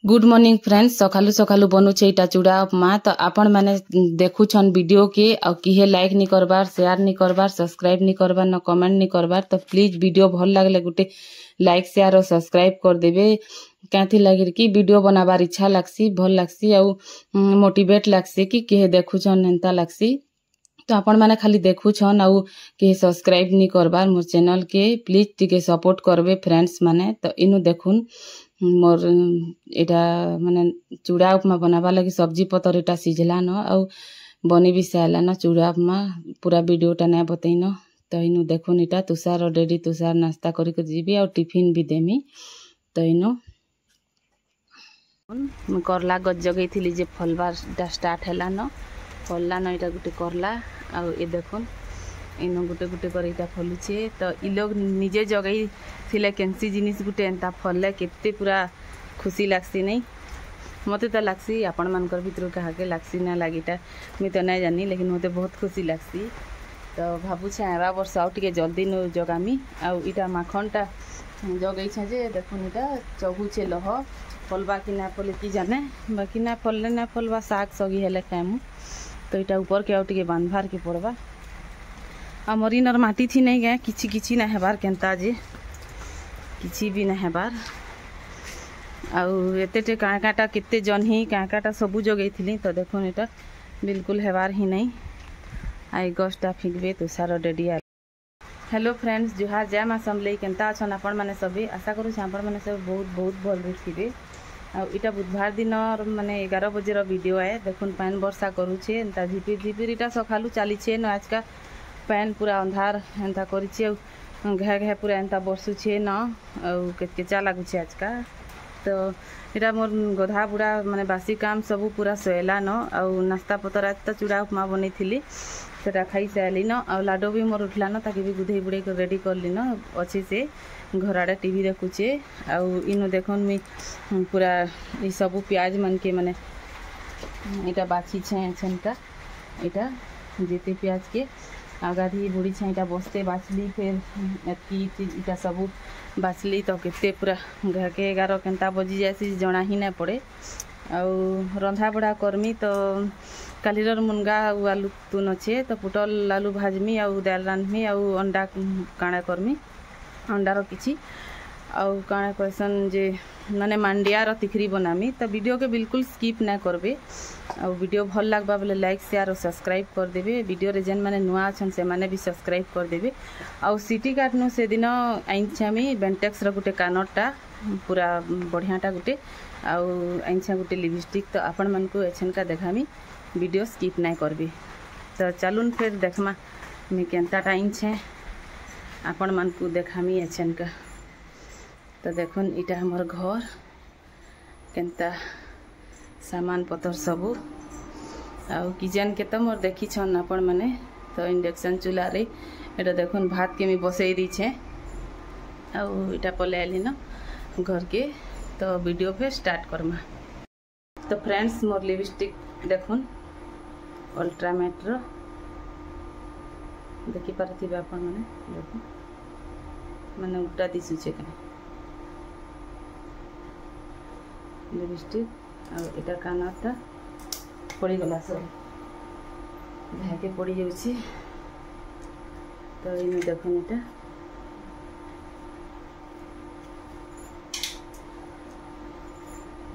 Good morning friends. सकालू सकालू बनूचे इटा चूड़ा उपमा। तो आपण मैंने देखुछन वीडियो के आ किहे लाइक नहीं करबार, शेयर नहीं करबार, सब्सक्राइब नहीं करबार, न कमेंट नहीं करबार। तो प्लीज वीडियो भल लगले गुटे लाइक शेयर और सब्सक्राइब कर देबे। कैथी लगी कि वीडियो बनाबार इच्छा लागसी, भल लागसी आ मोटिवेट लागसी कि किहे देखुछन एंता लागसी। तो आपण मैंने खाली देखुछन आउ के सब्सक्राइब नहीं करबार मोर चैनल के प्लीज टिके सपोर्ट करबे फ्रेंड्स माने। तो इनु देखुन मोर एटा माने चूड़ा उपमा बनाबा लगी सब्जी पतर एटा सिझला न आउ बनी भी साइला न चूड़ा उपमा। पूरा वीडियोटा नै बतैन। तो इनु देखुन एटा तुषार और डेडी तुषार नाश्ता करी कर जीबी और टिफिन भी देमी। तो इनु करला गज जगई थी जे फलबार स्टार्ट हैला न फलला न एटा गुटे करला आउ ए देखुन इनु गुटे गुटे कर इटा फलुचे। तो इ लोग निजे जगई थिले केनसी जिनिस गुटे एंता फलले केते पूरा खुशी लागसी नहीं मते तो लागसी। आपण मानकर भितर कहा के लागसी ना लागिटा मी तो नहीं जानी लेकिन मते बहुत खुशी लागसी। तो भाबुछे आवा वर्ष आउ टिके जल्दी नु जगामी आउ इटा माखनटा जगई छे जे देखुन इटा चहुचे लह फलबा कि ना फले कि जाने बाकी ना फलले ना फलबा साग सगी हेले खाएमु। तो इटा ऊपर के आउ टिके बांधबार के पड़बा। आमर इनर माटी थी नहीं गए किछि किछि ना हेबार केनता जे किछि भी ना हेबार आउ एतेटे काँकाटा केते जन्ही काँकाटा सबू जगई थिली। तो देखुन एटा बिल्कुल हेबार ही नहीं आई गछटा फिकबे तुषार डेडी। हेलो फ्रेंड्स जुहार जय माँ समले केनता अछन आपण माने सभी आशा करू आपण माने सब बहुत बहुत भल थिबे। आ इटा बुधवार दिन माने 11 बजे वीडियो आए देखुन पान वर्षा करूछे एंता झिपिर झिपिर इटा सखालू चली छे न आज का पैन पूरा अंधार एंता करिछे घे घे पूरा एंता बरसुछे न आउ केचा लागुछे आज का। तो इटा मोर गधा बुढ़ा माने बासी काम सबू पूरा सोएला न आउ नाश्ता पतर आज तो चूड़ा उपमा बनी थी सेटा खाई सारी न आउ लाडो भी मोर उठला न ताकि भी गुधे बुड़े को रेडी करली न अच्छे से घर आड़े टीवी देखुचे। आउ इनु देखुन मी पूरा ये सबू प्याज मन के माने इटा बाछी छे छनका इटा जेते प्याज के आगाधी बुढ़ी छे इटा बसते बाछली फिर एतकी इटा सबू बाछली। तो केते पूरा घर के 11 केनता बजी जासी जना ही ना पड़े आउ रंधा बड़ा करमी। तो कालीर मुनगा आलू तुन अच्छे तो पुटल आलू भाजमी आउ दाल रांधमी आउ अंडा काଣା करमी अंडार किछि आउ काଣା कहसन जे माने मांडियार तिखरी बनामी। तो वीडियो के बिल्कुल स्किप ना करबे आउ वीडियो भल लागबा बोले लाइक शेयर और सब्सक्राइब कर देबे। वीडियो रे जेन माने नुआ अछन से माने भी सब्सक्राइब कर देबे। आउ सिटी काटनु से दिन आइछामी बेंटेक्स र गुटे कानरटा पूरा बढ़ियाटा गुटे आउ आइछा गुटे लिपस्टिक। तो आपण मन को एछन का देखामी वीडियो स्किप ना करबे। तो चलुन फिर देखमा मी केनता टाइम छे आपण मन को देखामी एछन का। तो देखुन इटा हमर घर केनता सामान पतर सबू आउ किचन के तो मोर देखी छन आपण माने। तो इंडक्शन चूल्हा रे एटा देखुन भात के मी बसई दी छे आउ इटा पले आली न घर के। तो वीडियो पे स्टार्ट करमा। तो फ्रेंड्स मोर लिपस्टिक देखुन अल्ट्रामेट रो देखि पारथिबे आपण माने देखुन माने उल्टा दिसुचे का लिपस्टिक आ एटा कानरटा पड़ी गला सब भाके पड़ी जाउची। तो इमे देखुन एटा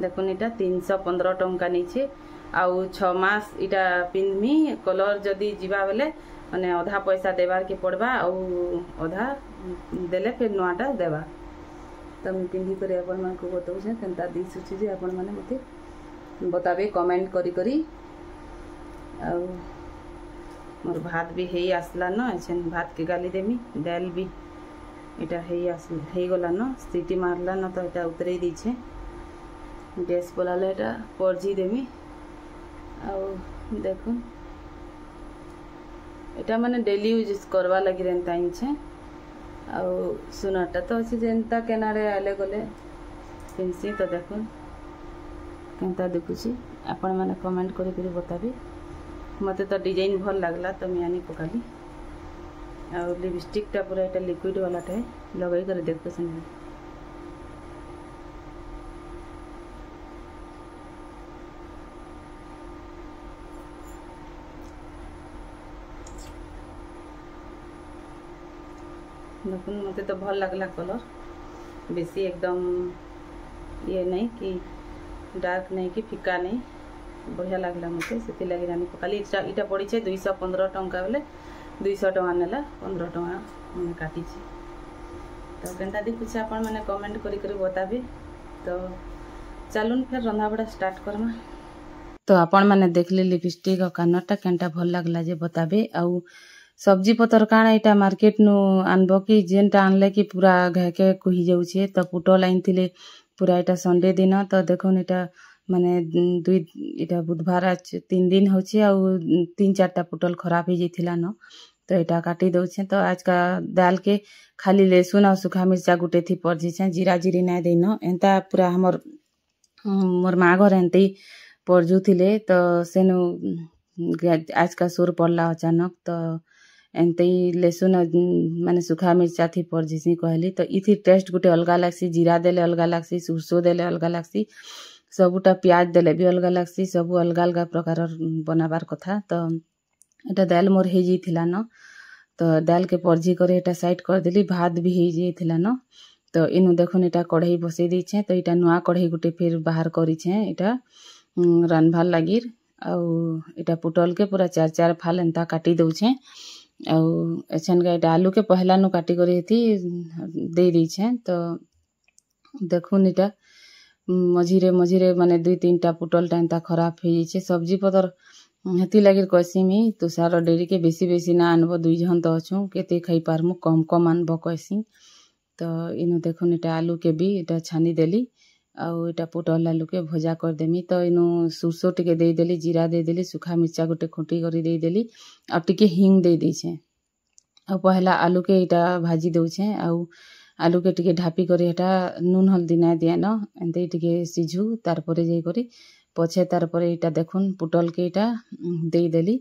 देखुन इटा 315 टंका नीचे आउ 6 मास इटा पिनमी कलर जदी जीवा बेले माने आधा पैसा देबार के पड़बा आउ आधा देले फिर नुआटा देबा। तो मैं पिंधी करे अपन मन को बताऊ छे केनता दिसुची जे अपन माने मते बताबे कमेंट करी करी। आउ मोर भात भी हेई आसला न एछन भात के गाली देमी दाल भी इटा हेई गला न सीटी मारला न तो इटा उतरे दी छे गैस बोलाले इटा परजी देमी। आउ देखुन इटा माने डेली यूज करवा लगी रेनता छे आउ सुनाटा तो अच्छे जेनता केनारे आले गले पिनसी। तो देखुन केनता देखुची आपण माने कमेंट करी करी बताबी। मते तो डिजाइन भल लागला तो मैं आनी पकाली आउ लिपस्टिकटा पूरा इटा लिक्विड वालाटा लगई कर देखो सन देखुन मते तो भल लगला कलर बेसी एकदम ये नहीं कि डार्क नहीं कि फिका नहीं बढ़िया लगला मते से लगी रानी पकाली इटा पड़ी 215 टंका बेले 200 टंका नेला 15 टंका मैंने काटी तो केनता देखुचे आपण मैंने कमेंट करी बताबे। तो चलून फिर रंधा बड़ा स्टार्ट करमा। तो आपण मैंने देखले लिपस्टिक और कानरटा केनटा भल लगला जे बताबे। आउ सब्जी पतर काଣା इटा मार्केट नु आनबो कि जेनटा आनले कि पूरा घाके कुही जाउछे। तो पुटल आइनथिले पूरा इटा संडे दिन तो देखुन इटा माने दुई इटा बुधवार आज 3 दिन होछे आउ 3-4टा पुटल खराब हो जाइथिला न तो इटा काटी दउछे। तो आज का दाल के खाली लहसुन और सूखा मिर्चा गुटे थी पड़ छे जीरा जीरी नाय देन एंता पूरा हमर मोर माँ घर एंते पड़जुथिले। तो सेनु आज का सुर पड़ला अचानक तो एंते लहसुन माने सूखा मिर्चा थी पड़ जिसी कहली। तो इथि टेस्ट गुटे अलगा लागसी जीरा देले अलगा लागसी सुरसो देले अलगा लागसी सबुटा प्याज देले भी अलगा लागसी सब अलगा अलगा प्रकार बनाबार कथा। तो एटा दाल मोर हे जाइथिला न तो दाल के परजी करे एटा साइड कर देली भात भी हे जाइथिला न। तो इनु देखुन एटा कढ़ई बसई दैछे। तो एटा नुआ कढ़ई गुटे फिर बाहर करिछे एटा रानभार लागिर आउ एटा पुटल के पूरा 4-4 फाल एंता काटी दउछे आउ एछन का एटा आलू के पहला नु काटी करी थी दे दैछे। तो देखुन एटा मझिरे मझिरे माने 2-3टा पुटल एंता खराब हो जाइछे सब्जी पतर हेती लागिर कहसीमी तुषार डेरी के बेसी बेसी ना आनबो 2 जन तो अछु केते खाई पारमु कम कम आनबो कहसी। तो इनु देखुन एटा आलू के भी एटा छानी देली आउ एटा पुटल आलू के भजा कर देमी। तो इनु सुरसो टिके दे देली जीरा दे देली सूखा मिर्चा गुटे खोटी करी दे देली आ टिके हिंग दे दैछे आ पहला आलू के एटा भाजी दउछे आउ आलू के टिके ढापी करी एटा नून हल्दी ना दिया न एंते टिके सिझु तार परे जाई करी पछे तार परे एटा देखुन पुटल के एटा दे देली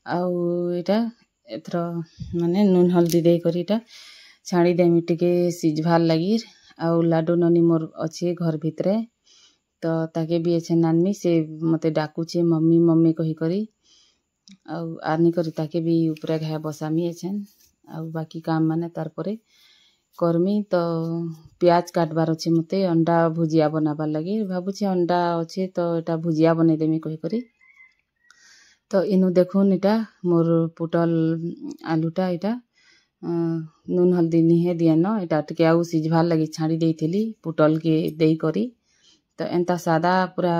आउ एटा एथरो माने नून हल्दी दे करी एटा छाड़ी देमी टिके सिझवार लागिर आउ लाडू ननी मोर अच्छे घर भितरे। तो ताके भी एछे नानमी से मते डाकुचे मम्मी मम्मी कही करी आउ आनी करी ताके भी ऊपरे घाय बसामी एछेन आउ बाकी काम माने तार परे करमी। तो प्याज काटबार अच्छे मते अंडा भुजिया बनाबार लगी भाबुचे अंडा अच्छे तो एटा भुजिया बने देमी कही करी। तो इनु देखुन एटा मोर पुटल आलूटा एटा नून हल्दी निहे दिए न एटा टिके आउ सिझवार लगी छाड़ी देइथिली पुटल के देई करी। तो एंता सादा पूरा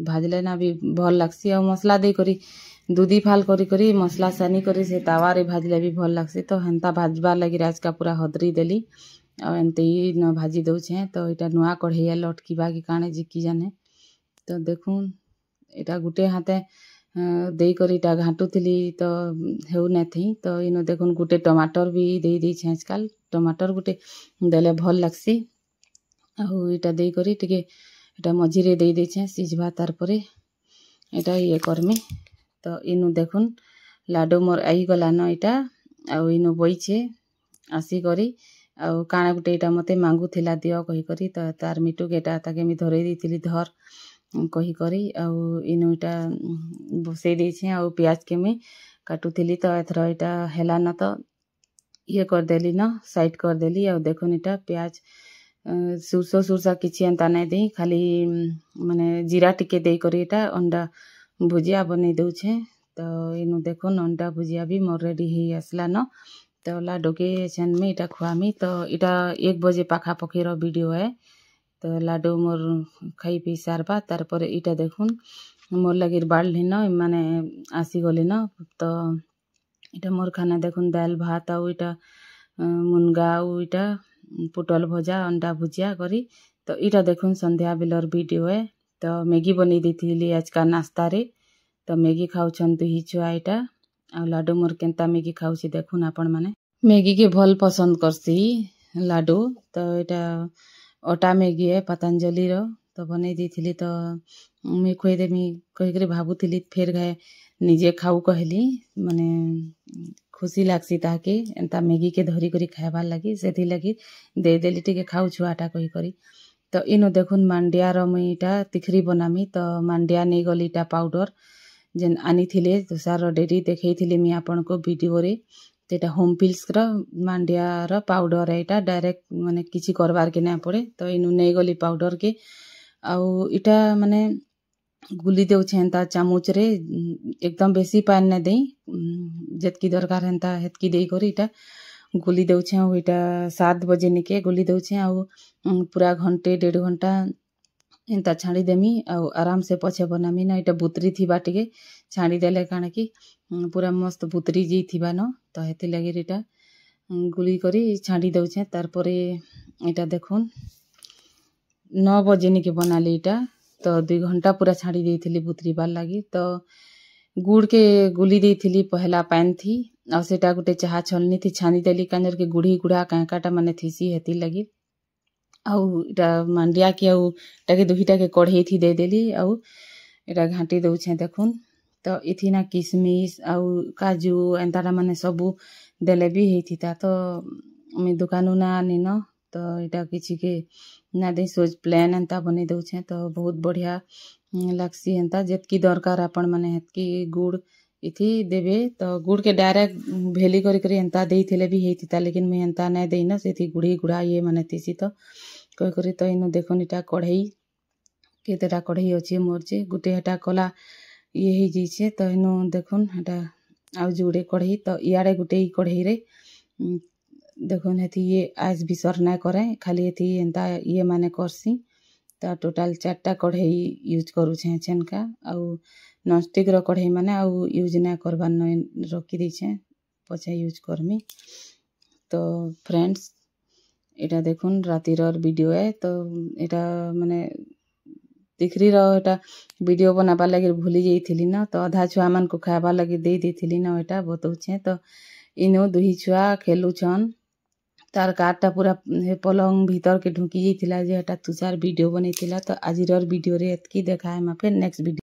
भाजले ना भी भल लागसी और मसला दे करी दूधी फाल करी करी मसला सानी करी से तावा रे भाजले भी भल लागसी। तो हेंता भाजबार लगी आज का पूरा हदरी देली और एंते ही न भाजी दउछे। तो एटा नुआ कढ़ैया लटकीबा कि काणे जे की जाने। तो देखुन एटा गुटे हाथे देई करी एटा घाटुथिली तो हेउ नै थी। तो इनो देखुन गुटे टमाटर भी दे दैछे आजकल टमाटर गुटे देले भल लागसी आउ एटा देई करी टिके एटा मझिरे दे दैछे सिझबा तार परे एटा ये करमी। तो इनु देखुन लाडू मोर आई गला न एटा आउ इनु बइछे आसी करी आउ काଣା गुटे एटा मते मांगुथिला दियो कही करी। तो तार मिटू के एटा ताके मी धरे दैथिली धर कही करी आउ इनु एटा बसई दैछे आउ प्याज के मी काटुथिली। तो एथरो एटा हेला न तो ये कर देली न साइड कर देली आउ देखुन एटा प्याज सुरसो सुरसा किछि एंता नै देई खाली माने जीरा टिके देई करी एटा अंडा भुजिया बने दउछे। तो इनु देखुन अंडा भुजिया भी मोर रेडी ही आसला न। तो लाडू के छन में एटा खुआमी। तो एटा 1 बजे पाखा पखेर वीडियो है। तो लाडू मोर खाई पी सारबा तार परे एटा देखुन मोर लगिर बाढ़ली न माने आसी गले न। तो एटा मोर खाना देखुन दाल भात आउ एटा मुनगा आउ एटा पुटल भजा अंडा भुजिया करी। तो एटा देखुन संध्या बेलर वीडियो है। तो मैगी बनी देथिली आज का नाश्ता रे। तो मैगी खाउछन दुही छुआ एटा आ लाडू मोर केनता मैगी खाउछि देखुन आपण माने मैगी के भल पसंद करसी लाडू। तो एटा अटा मैगी है पतंजलि रो। तो बनै देथिली तो मैं खुए देमी कही करी भाबुथिली फेर गए निजे खाऊ कहली माने खुशी लागसी ताके एंता मैगी के धरी करी खाइबार लगी सेथि लगी दे देली टिके खाऊ छुआटा कही करी। तो इनो देखुन मांडिया रो मैं इटा तिखरी बनामी। तो मांडिया नहीं गली इटा पाउडर जेन आनी थिले तुषार डेरी देखई थिले मी आपन को वीडियो रे। तो यहाँ होमफिल्स मांडियार पाउडर है यहाँ डायरेक्ट माने किसी करवार के ना पड़े तो इनु नहीं गली पाउडर के आउ इटा माने गुली देउछे हेन्ता चामच रे एकदम बेसी पानी ना देई जतकी दरकार हेन्ता हेतकी देई करी इटा गुली देउछे आउ इटा 7 बजे निके गुली देउछे आउ पूरा घंटे 1.5 घंटा एंता छाड़ी देमी आउ आराम से पछे बनामी ना इटा बुतरी थी बाटिके छाड़ी देले काना कि पूरा मस्त बुतरी जी थिबा न तो हेति लागि इटा गुली करी छाड़ी देउछे तार परे इटा देखुन 9 बजे निके बनाली इटा तो 2 घंटा पूरा छाड़ी देइथिली बुतरी बार लगी तो गुड़ के गुली देइथिली पहला पान थी आ सेटा गुटे चाहा छलनी थी छानी देली कांजर के गुड़ी गुड़ा कांकाटा माने थीसी हेती लगी आउ इटा मांडिया के आउ टाके दुहिटा के कढ़ई थी दे देली आउ इटा घाटी दउछे देखुन तो इथी ना किशमिश आउ काजू एंतारा माने सबू देले भी हेथिता तो मी दुकानु ना आनी न तो इटा किछि के ना दे सोच प्लान एंता बने दउछे तो बहुत बढ़िया लागसी एंता जेतकी दरकार आपण माने हेतकी गुड़ इथी देबे तो गुड़ के डायरेक्ट भेली करी करी एंता देइथिले भी हेतिता लेकिन मैं एंता ना देइना सेथी गुड़ी गुड़ा ये माने तीसी तो कोई करी तो इनु देखुन इटा कढ़ई केतेटा कढ़ई अछि मोर जे गुटे हेटा कला ये ही जीछे तो इनु देखुन हेटा आउ जुड़े कढ़ई तो इयाड़े गुटे कढ़ई रे देखुन हेथी ये आज बिसर ना करे खाली हेथी एंता ये माने करसी तो टोटाल 4टा कढ़ई यूज करूछे छेनका आउ नॉनस्टिक रो कढ़ई माने आउ यूज ना करबार न रखी दीछे पछे यूज करमी तो फ्रेंड्स एटा देखुन रातिर वीडियो है तो एटा माने दिखरी रो एटा वीडियो बनाबा लगी भूली जाइथिली न तो आधा छुआ मन को खाबा लगी दे देथिली न एटा बतौछे तो इनो दुही छुआ खेलुछन तार काटटा पूरा पलंग भीतर के ढुकी जाइथिला जे एटा तुषार वीडियो बनैथिला तो आजिर वीडियो रे एतकी देखाय मा फिर नेक्स्ट वीडियो